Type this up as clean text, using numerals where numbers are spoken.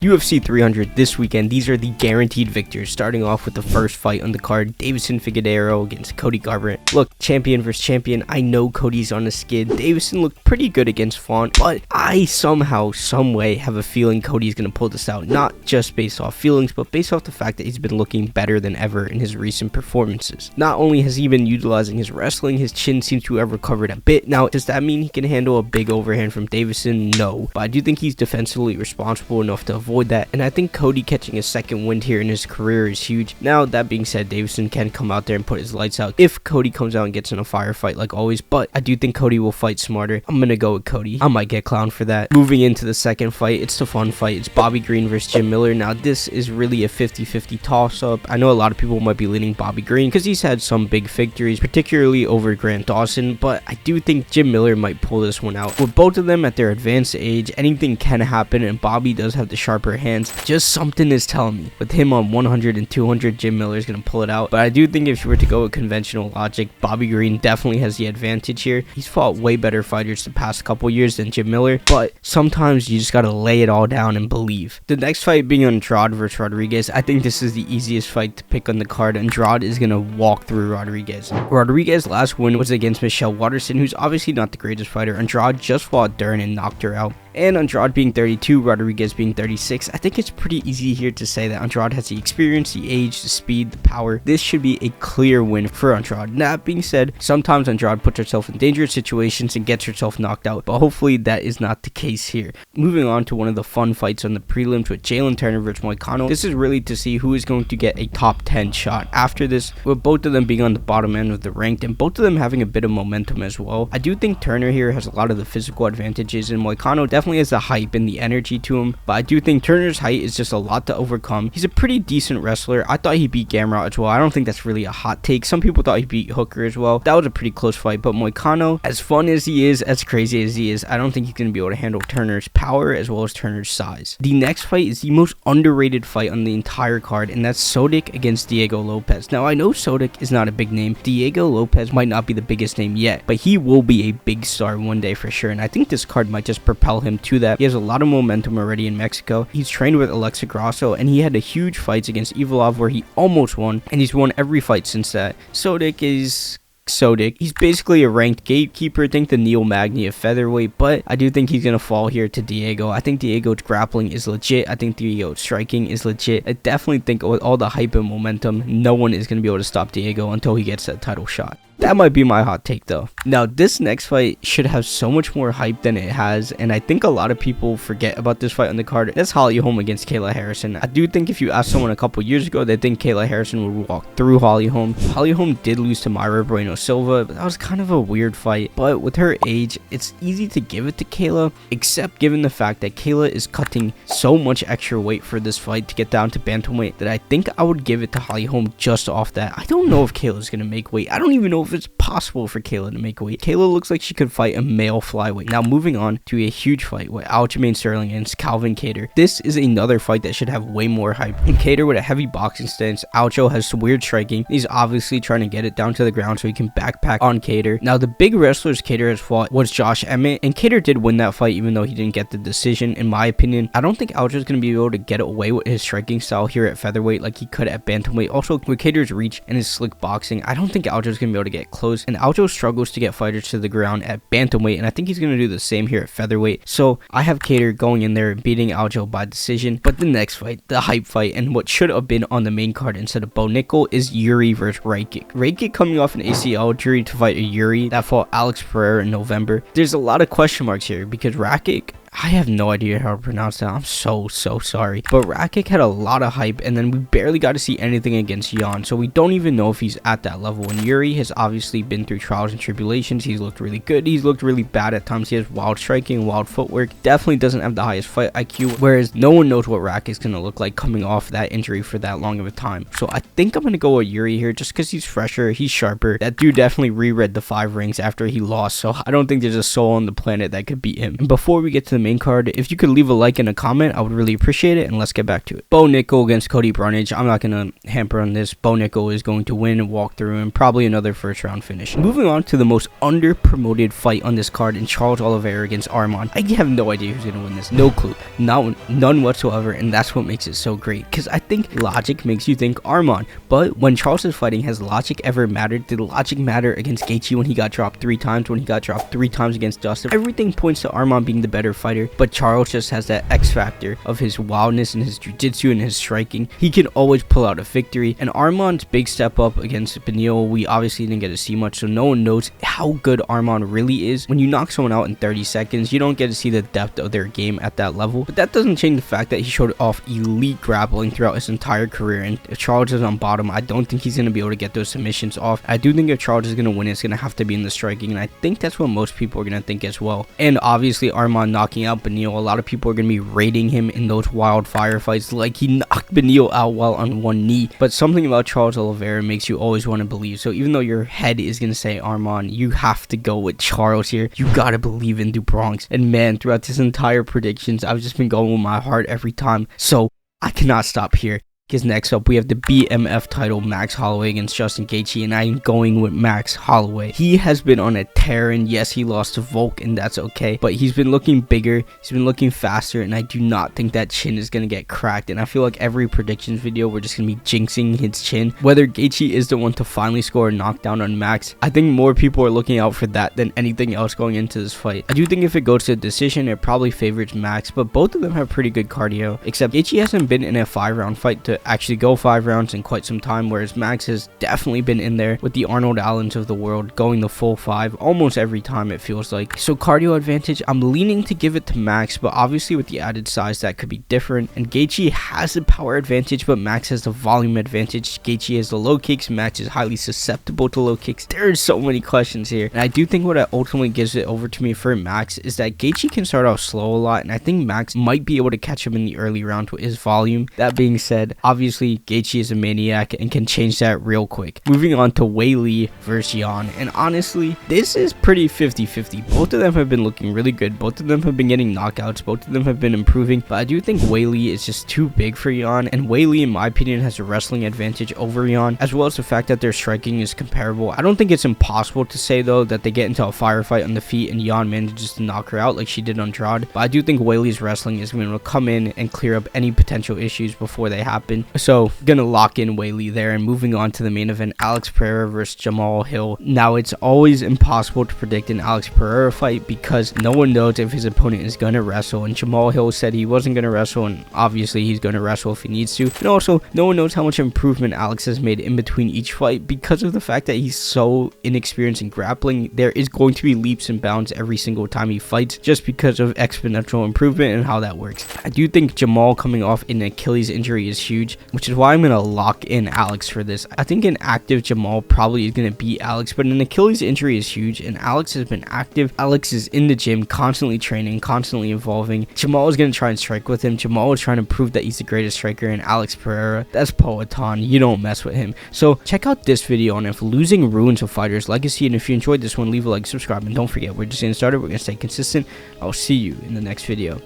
UFC 300 this weekend. These are the guaranteed victors. Starting off with the first fight on the card, Deiveson Figueiredo against Cody Garbrandt. Look, champion versus champion. I know Cody's on the skid. Deiveson looked pretty good against Font, but I somehow, someway have a feeling Cody's going to pull this out. Not just based off feelings, but based off the fact that he's been looking better than ever in his recent performances. Not only has he been utilizing his wrestling, his chin seems to have recovered a bit. Now, does that mean he can handle a big overhand from Deiveson? No, but I do think he's defensively responsible enough to avoid that, and I think Cody catching a second wind here in his career is huge. Now, that being said, Deiveson can come out there and put his lights out if Cody comes out and gets in a firefight like always, but I do think Cody will fight smarter. I'm gonna go with Cody. I might get clowned for that. Moving into the second fight, it's the fun fight. It's Bobby Green versus Jim Miller. Now, this is really a 50-50 toss-up. I know a lot of people might be leaning Bobby Green because he's had some big victories, particularly over Grant Dawson, but I do think Jim Miller might pull this one out. With both of them at their advanced age, anything can happen, and Bobby does have the sharper hands. Just something is telling me with him on 100 and 200, Jim Miller is going to pull it out. But I do think if you were to go with conventional logic, Bobby Green definitely has the advantage here. He's fought way better fighters the past couple years than Jim Miller, but sometimes you just got to lay it all down and believe. The next fight being Andrade versus Rodriguez, I think this is the easiest fight to pick on the card. Andrade is going to walk through Rodriguez. Rodriguez's last win was against Michelle Waterson, who's obviously not the greatest fighter. Andrade just fought Dern and knocked her out. And Andrade being 32, Rodriguez being 36, I think it's pretty easy here to say that Andrade has the experience, the age, the speed, the power. This should be a clear win for Andrade. That being said, sometimes Andrade puts herself in dangerous situations and gets herself knocked out, but hopefully that is not the case here. Moving on to one of the fun fights on the prelims with Jalen Turner versus Moicano. This is really to see who is going to get a top 10 shot after this, with both of them being on the bottom end of the ranked and both of them having a bit of momentum as well. I do think Turner here has a lot of the physical advantages, and Moicano definitely has the hype and the energy to him, but I do think Turner's height is just a lot to overcome. He's a pretty decent wrestler. I thought he beat Gamrot as well. I don't think that's really a hot take. Some people thought he beat Hooker as well. That was a pretty close fight, but Moicano, as fun as he is, as crazy as he is, I don't think he's going to be able to handle Turner's power as well as Turner's size. The next fight is the most underrated fight on the entire card, and that's Sodiq against Diego Lopez. Now, I know Sodiq is not a big name. Diego Lopez might not be the biggest name yet, but he will be a big star one day for sure, and I think this card might just propel him to that. He has a lot of momentum already in Mexico. He's trained with Alexa Grasso, and he had a huge fights against Ivalov where he almost won, and he's won every fight since that. Sodiq is Sodiq. He's basically a ranked gatekeeper. I think the Neil Magny of featherweight, but I do think he's going to fall here to Diego. I think Diego's grappling is legit. I think Diego's striking is legit. I definitely think with all the hype and momentum, no one is going to be able to stop Diego until he gets that title shot. That might be my hot take though. Now, this next fight should have so much more hype than it has, and I think a lot of people forget about this fight on the card. That's Holly Holm against Kayla Harrison. I do think if you asked someone a couple years ago, they think Kayla Harrison would walk through Holly Holm. Holly Holm did lose to Mayra Bueno Silva, but that was kind of a weird fight. But with her age, it's easy to give it to Kayla, except given the fact that Kayla is cutting so much extra weight for this fight to get down to bantamweight that I think I would give it to Holly Holm just off that. I don't know if Kayla's going to make weight. I don't even know if it's possible for Kayla to make weight. Kayla looks like she could fight a male flyweight. Now, moving on to a huge fight with Aljamain Sterling against Calvin Kattar. This is another fight that should have way more hype. And Kattar with a heavy boxing stance. Aljo has some weird striking. He's obviously trying to get it down to the ground so he can backpack on Kattar. Now, the big wrestlers Kattar has fought was Josh Emmett, and Kattar did win that fight even though he didn't get the decision. In my opinion, I don't think Aljo is going to be able to get away with his striking style here at featherweight like he could at bantamweight. Also, with Kattar's reach and his slick boxing, I don't think Aljo is going to be able to get close, and Aljo struggles to get fighters to the ground at bantamweight, and I think he's going to do the same here at featherweight. So I have Kattar going in there and beating Aljo by decision. But the next fight, the hype fight, and what should have been on the main card instead of Bo Nickel, is Yuri versus Rakic. Rakic coming off an ACL injury to fight a Yuri that fought Alex Pereira in November. There's a lot of question marks here because Rakic, I have no idea how to pronounce that. I'm so sorry. But Rakic had a lot of hype, and then we barely got to see anything against Jan, so we don't even know if he's at that level. And Yuri has obviously been through trials and tribulations. He's looked really good. He's looked really bad at times. He has wild striking, wild footwork. Definitely doesn't have the highest fight IQ, whereas no one knows what Rakic's going to look like coming off that injury for that long of a time. So I think I'm going to go with Yuri here just because he's fresher, he's sharper. That dude definitely reread the 5 rings after he lost, so I don't think there's a soul on the planet that could beat him. And before we get to the the main card. If you could leave a like and a comment, I would really appreciate it, and let's get back to it. Bo Nickel against Cody Brunage. I'm not going to hamper on this. Bo Nickel is going to win and walk through, and probably another first round finish. Moving on to the most under-promoted fight on this card in Charles Oliveira against Arman. I have no idea who's going to win this. No clue. None whatsoever, and that's what makes it so great, because I think logic makes you think Arman. But when Charles is fighting, has logic ever mattered? Did logic matter against Gaethje when he got dropped 3 times, when he got dropped 3 times against Dustin? Everything points to Arman being the better fighter, but Charles just has that X factor of his wildness and his jiu-jitsu and his striking. He can always pull out a victory, and Arman's big step up against Beneil, we obviously didn't get to see much, so no one knows how good Arman really is. When you knock someone out in 30 seconds, you don't get to see the depth of their game at that level, but that doesn't change the fact that he showed off elite grappling throughout his entire career, and if Charles is on bottom, I don't think he's going to be able to get those submissions off. I do think if Charles is going to win, it's going to have to be in the striking, and I think that's what most people are going to think as well. And obviously Arman knocking out Beneil, a lot of people are going to be rating him in those wildfire fights like he knocked Beneil out while on one knee, but something about Charles Oliveira makes you always want to believe. So even though your head is going to say Arman, you have to go with Charles here. You got to believe in Du Bronx. And man, throughout this entire predictions, I've just been going with my heart every time, so I cannot stop here. Because next up, we have the BMF title, Max Holloway against Justin Gaethje, and I'm going with Max Holloway. He has been on a tear, and yes, he lost to Volk, and that's okay, but he's been looking bigger, he's been looking faster, and I do not think that chin is going to get cracked, and I feel like every predictions video, we're just going to be jinxing his chin. Whether Gaethje is the one to finally score a knockdown on Max, I think more people are looking out for that than anything else going into this fight. I do think if it goes to a decision, it probably favors Max, but both of them have pretty good cardio, except Gaethje hasn't been in a 5-round fight to actually go 5 rounds in quite some time, whereas Max has definitely been in there with the Arnold Allens of the world, going the full 5 almost every time, it feels like. So cardio advantage, I'm leaning to give it to Max, but obviously with the added size that could be different. And Gaethje has the power advantage, but Max has the volume advantage. Gaethje has the low kicks, Max is highly susceptible to low kicks. There's so many questions here, and I do think what ultimately gives it over to me for Max is that Gaethje can start off slow a lot, and I think Max might be able to catch him in the early rounds with his volume. That being said, obviously Gaethje is a maniac and can change that real quick. Moving on to Weili versus Yan, and honestly, this is pretty 50-50. Both of them have been looking really good, both of them have been getting knockouts, both of them have been improving, but I do think Weili is just too big for Yan, and Weili, in my opinion, has a wrestling advantage over Yan, as well as the fact that their striking is comparable. I don't think it's impossible to say, though, that they get into a firefight on the feet and Yan manages to knock her out like she did on Andrade, but I do think Weili's wrestling is going to come in and clear up any potential issues before they happen. So gonna lock in Weili there. And moving on to the main event, Alex Pereira versus Jamahal Hill. Now, it's always impossible to predict an Alex Pereira fight because no one knows if his opponent is gonna wrestle, and Jamahal Hill said he wasn't gonna wrestle, and obviously he's gonna wrestle if he needs to. And also, no one knows how much improvement Alex has made in between each fight because of the fact that he's so inexperienced in grappling. There is going to be leaps and bounds every single time he fights just because of exponential improvement and how that works. I do think Jamal coming off an Achilles injury is huge, which is why I'm gonna lock in Alex for this. I think an active Jamal probably is gonna beat Alex, but an Achilles injury is huge, and Alex has been active. Alex is in the gym, constantly training, constantly evolving. Jamal is gonna try and strike with him. Jamal is trying to prove that he's the greatest striker, and Alex Pereira, that's Poatan. You don't mess with him. So check out this video on if losing ruins a fighter's legacy, and if you enjoyed this one, leave a like, subscribe, and don't forget, we're just getting started. We're gonna stay consistent. I'll see you in the next video.